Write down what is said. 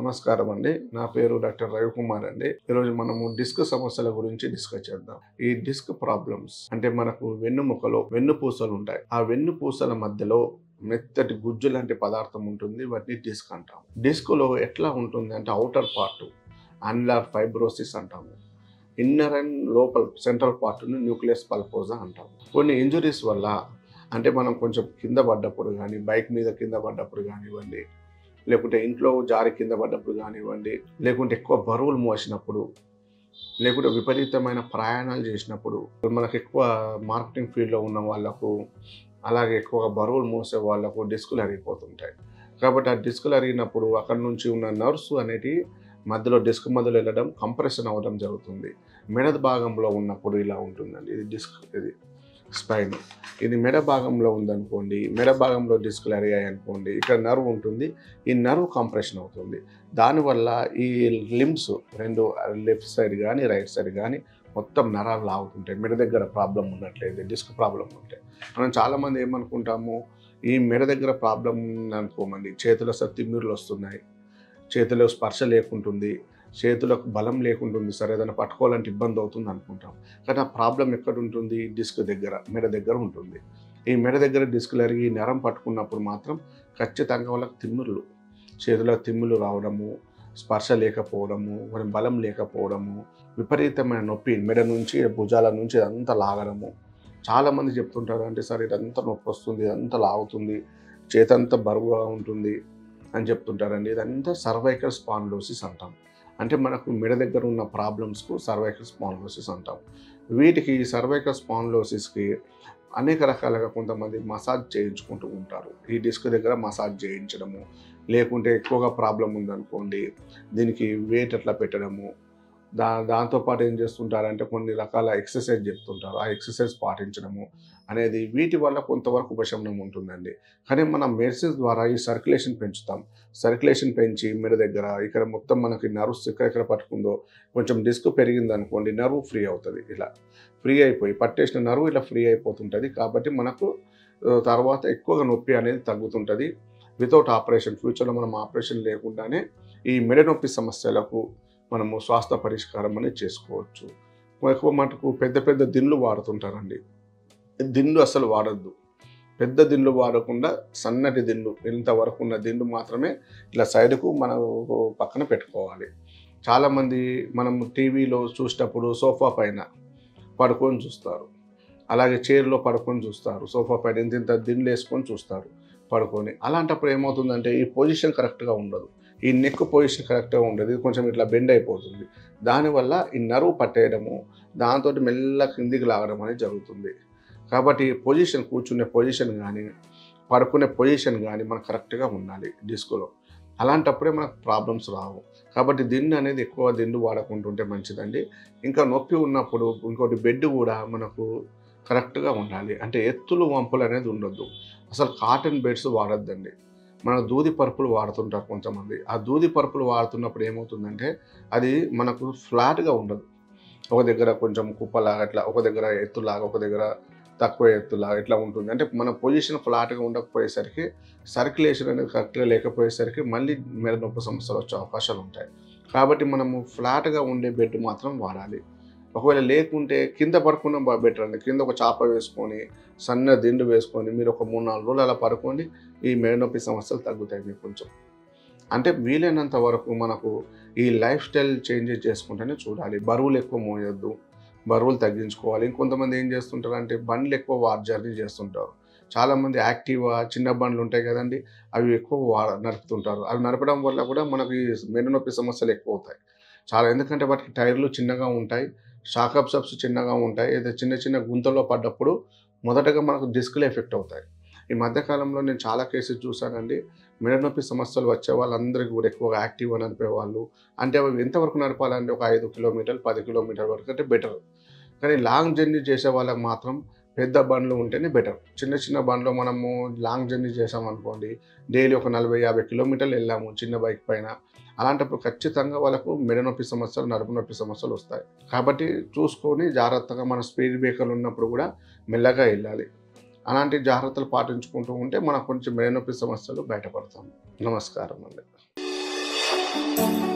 నమస్కారం అండి. నా పేరు డాక్టర్ రవికుమార్ అండి. ఈరోజు మనము డిస్క్ సమస్యల గురించి డిస్కస్ చేద్దాం. ఈ డిస్క్ ప్రాబ్లమ్స్ అంటే మనకు వెన్నుముకలో వెన్నుపూసలు ఉంటాయి. ఆ వెన్నుపూసల మధ్యలో మెత్తటి గుజ్జు లాంటి పదార్థం ఉంటుంది. వాటిని డిస్క్ అంటాం. డిస్క్లో ఎట్లా ఉంటుంది అంటే ఔటర్ పార్ట్ అన్లార్ ఫైబ్రోసిస్ అంటాము. ఇన్నర్ అండ్ లోపల సెంట్రల్ పార్ట్ని న్యూక్లియస్ పల్పోజా అంటాము. కొన్ని ఇంజురీస్ వల్ల అంటే మనం కొంచెం కింద పడ్డప్పుడు కానీ, బైక్ మీద కింద పడ్డప్పుడు కానివ్వండి, లేకుంటే ఇంట్లో జారి కింద పడ్డప్పుడు కానివ్వండి, లేకుంటే ఎక్కువ బరువులు మోసినప్పుడు, లేకుంటే విపరీతమైన ప్రయాణాలు చేసినప్పుడు, మనకు ఎక్కువ మార్కెటింగ్ ఫీల్డ్లో ఉన్న వాళ్ళకు, అలాగే ఎక్కువగా బరువులు మోసే వాళ్ళకు డిస్కులు అరిగిపోతుంటాయి. కాబట్టి ఆ డిస్కులు అరిగినప్పుడు అక్కడ నుంచి ఉన్న నర్వ్స్ అనేటివి మధ్యలో డిస్క్ మధ్యలో వెళ్ళడం, కంప్రెషన్ అవ్వడం జరుగుతుంది. మెడ భాగంలో ఉన్నప్పుడు ఇలా ఉంటుందండి. ఇది డిస్క్, ఇది స్పైన్. ఇది మెడ భాగంలో ఉందనుకోండి, మెడ భాగంలో డిస్కులు అరిగాయి అనుకోండి, ఇక్కడ నర్వ్ ఉంటుంది. ఈ నర్వ్ కంప్రెషన్ అవుతుంది. దానివల్ల ఈ లిమ్స్ రెండు, లెఫ్ట్ సైడ్ కానీ రైట్ సైడ్ కానీ మొత్తం నరాలు లాగుతుంటాయి. మెడ దగ్గర ప్రాబ్లం ఉన్నట్లయితే, డిస్క్ ప్రాబ్లం ఉంటే మనం చాలామంది ఏమనుకుంటాము, ఈ మెడ దగ్గర ప్రాబ్లం ఉందనుకోమండి, చేతుల తిమ్మిర్లు వస్తున్నాయి, చేతిలో స్పర్శ లేకుంటుంది, చేతులకు బలం లేకుంటుంది, సరే ఏదైనా పట్టుకోవాలంటే ఇబ్బంది అవుతుంది అనుకుంటాం. కానీ ఆ ప్రాబ్లం ఎక్కడ ఉంటుంది? డిస్క్ దగ్గర, మెడ దగ్గర ఉంటుంది. ఈ మెడ దగ్గర డిస్కులు అరిగి నరం పట్టుకున్నప్పుడు మాత్రం ఖచ్చితంగా వాళ్ళకి తిమ్ముర్లు, చేతుల తిమ్ములు రావడము, స్పర్శ లేకపోవడము, బలం లేకపోవడము, విపరీతమైన నొప్పి మెడ నుంచి భుజాల నుంచి ఇదంతా లాగడము. చాలామంది చెప్తుంటారు, అంటే సార్ ఇదంతా నొప్పి వస్తుంది, ఇదంతా లాగుతుంది, చేతంతా బరువుగా ఉంటుంది అని చెప్తుంటారండి. ఇదంతా సర్వైకల్ స్పాండిలోసిస్ అంటాం. అంటే మనకు మెడ దగ్గర ఉన్న ప్రాబ్లమ్స్కు సర్వైకల్ స్పాండిలోసిస్ అంటాం. వీటికి సర్వైకల్ స్పాండిలోసిస్కి అనేక రకాలుగా కొంతమంది మసాజ్ చేయించుకుంటూ ఉంటారు. ఈ డిస్క్ దగ్గర మసాజ్ చేయించడము, లేకుంటే ఎక్కువగా ప్రాబ్లం ఉందనుకోండి, దీనికి వెయిట్ అట్లా పెట్టడము, దాంతోపాటు ఏం చేస్తుంటారంటే కొన్ని రకాల ఎక్సర్సైజ్ చెప్తుంటారు. ఆ ఎక్సర్సైజ్ పాటించడము అనేది వీటి వల్ల కొంతవరకు ఉపశమనం ఉంటుందండి. కానీ మనం మెడిసిన్స్ ద్వారా ఈ సర్క్యులేషన్ పెంచుతాం. సర్క్యులేషన్ పెంచి మెడ దగ్గర ఇక్కడ మొత్తం మనకి నర్వ్స్ ఎక్కడెక్కడ పట్టుకుందో, కొంచెం డిస్క్ పెరిగిందనుకోండి, నర్వ్ ఫ్రీ అవుతుంది. ఇలా ఫ్రీ అయిపోయి పట్టేసిన నర్వ్ ఇలా ఫ్రీ అయిపోతుంటుంది. కాబట్టి మనకు తర్వాత ఎక్కువగా నొప్పి అనేది తగ్గుతుంటుంది. వితౌట్ ఆపరేషన్, ఫ్యూచర్లో మనం ఆపరేషన్ లేకుండానే ఈ మెడ నొప్పి సమస్యలకు మనము స్వాస్థ్య పరిష్కారం అనేది చేసుకోవచ్చు. ఎక్కువ మటుకు పెద్ద పెద్ద దిండ్లు వాడుతుంటారండి. దిండు అసలు వాడద్దు. పెద్ద దిండ్లు వాడకుండా సన్నటి దిండు, ఇంతవరకు ఉన్న దిండు మాత్రమే ఇలా సైడ్కు మనం పక్కన పెట్టుకోవాలి. చాలామంది మనం టీవీలో చూసేటప్పుడు సోఫా పైన పడుకొని చూస్తారు, అలాగే చైర్లో పడుకొని చూస్తారు, సోఫా పైన ఇంత దిండ్లు వేసుకొని చూస్తారు పడుకొని. అలాంటప్పుడు ఏమవుతుందంటే ఈ పొజిషన్ కరెక్ట్గా ఉండదు, ఈ నెక్ పొజిషన్ కరెక్ట్గా ఉండదు, ఇది కొంచెం ఇట్లా బెండ్ అయిపోతుంది. దానివల్ల ఈ నరువు పట్టేయడము, దాంతో మెల్ల కిందికి లాగడం అనేది జరుగుతుంది. కాబట్టి పొజిషన్, కూర్చునే పొజిషన్ కానీ పడుకునే పొజిషన్ కానీ మనకు కరెక్ట్గా ఉండాలి డిస్కులో. అలాంటప్పుడే మనకు ప్రాబ్లమ్స్ రావు. కాబట్టి దిండు అనేది ఎక్కువ దిండు వాడకుంటుంటే మంచిదండి. ఇంకా నొప్పి ఉన్నప్పుడు ఇంకోటి బెడ్ కూడా మనకు కరెక్ట్గా ఉండాలి. అంటే ఎత్తులు వంపులు అనేది ఉండొద్దు. అసలు కాటన్ బెడ్స్ వాడొద్దండి. మన దూది పరుపులు వాడుతుంటారు కొంతమంది. ఆ దూది పరుపులు వాడుతున్నప్పుడు ఏమవుతుందంటే అది మనకు ఫ్లాట్గా ఉండదు. ఒక దగ్గర కొంచెం కుప్పలాగా అట్లా, ఒక దగ్గర ఎత్తులాగా, ఒక దగ్గర తక్కువ ఎత్తులాగా ఇట్లా ఉంటుంది. అంటే మన పొజిషన్ ఫ్లాట్గా ఉండకపోయేసరికి, సర్క్యులేషన్ అనేది కరెక్ట్గా లేకపోయేసరికి మళ్ళీ మెడ నొప్పి సమస్యలు వచ్చే అవకాశాలు ఉంటాయి. కాబట్టి మనము ఫ్లాట్గా ఉండే బెడ్ మాత్రం వాడాలి. ఒకవేళ లేకుంటే కింద పడుకున్న బెటర్ అండి. కింద ఒక చాప వేసుకొని, సన్న దిండు వేసుకొని మీరు ఒక 3-4 రోజులు అలా పడుకోండి. ఈ మెడ నొప్పి సమస్యలు తగ్గుతాయి మీకు కొంచెం. అంటే వీలైనంత వరకు మనకు ఈ లైఫ్ స్టైల్ చేంజెస్ చేసుకుంటూనే చూడాలి. బరువులు ఎక్కువ మోయొద్దు, బరువులు తగ్గించుకోవాలి. ఇంకొంతమంది ఏం చేస్తుంటారంటే బండ్లు ఎక్కువ జర్నీ చేస్తుంటారు. చాలామంది యాక్టివా చిన్న బండ్లు ఉంటాయి కదండి, అవి ఎక్కువ నడుపుతుంటారు. అవి నడపడం వల్ల కూడా మనకి మెడ నొప్పి సమస్యలు ఎక్కువ అవుతాయి చాలా. ఎందుకంటే వాటికి టైర్లు చిన్నగా ఉంటాయి, షాక్ అబ్సార్బర్స్ చిన్నగా ఉంటాయి. ఏదో చిన్న చిన్న గుంతల్లో పడ్డప్పుడు మొదటగా మనకు డిస్క్లు ఎఫెక్ట్ అవుతాయి. ఈ మధ్యకాలంలో నేను చాలా కేసెస్ చూశానండి. మెడ నొప్పి సమస్యలు వచ్చే వాళ్ళందరికీ కూడా ఎక్కువగా యాక్టివ్గా నడిపేవాళ్ళు. అంటే అవి ఎంతవరకు నడపాలంటే ఒక 5 కిలోమీటర్లు, 10 కిలోమీటర్ల వరకు అంటే బెటర్. కానీ లాంగ్ జర్నీ చేసే వాళ్ళకి మాత్రం పెద్ద బండ్లు ఉంటేనే బెటర్. చిన్న చిన్న బండ్లో మనము లాంగ్ జర్నీ చేసామనుకోండి, డైలీ ఒక 40-50 కిలోమీటర్లు వెళ్ళాము చిన్న బైక్ పైన, అలాంటప్పుడు ఖచ్చితంగా వాళ్ళకు మెడ నొప్పి సమస్యలు, నడుము నొప్పి సమస్యలు వస్తాయి. కాబట్టి చూసుకొని జాగ్రత్తగా మన స్పీడ్ బ్రేకర్లు ఉన్నప్పుడు కూడా మెల్లగా వెళ్ళాలి. అలాంటి జాగ్రత్తలు పాటించుకుంటూ ఉంటే మనకు కొంచెం మెడ నొప్పి సమస్యలు బయటపడతాం. నమస్కారం అండి. Thank you.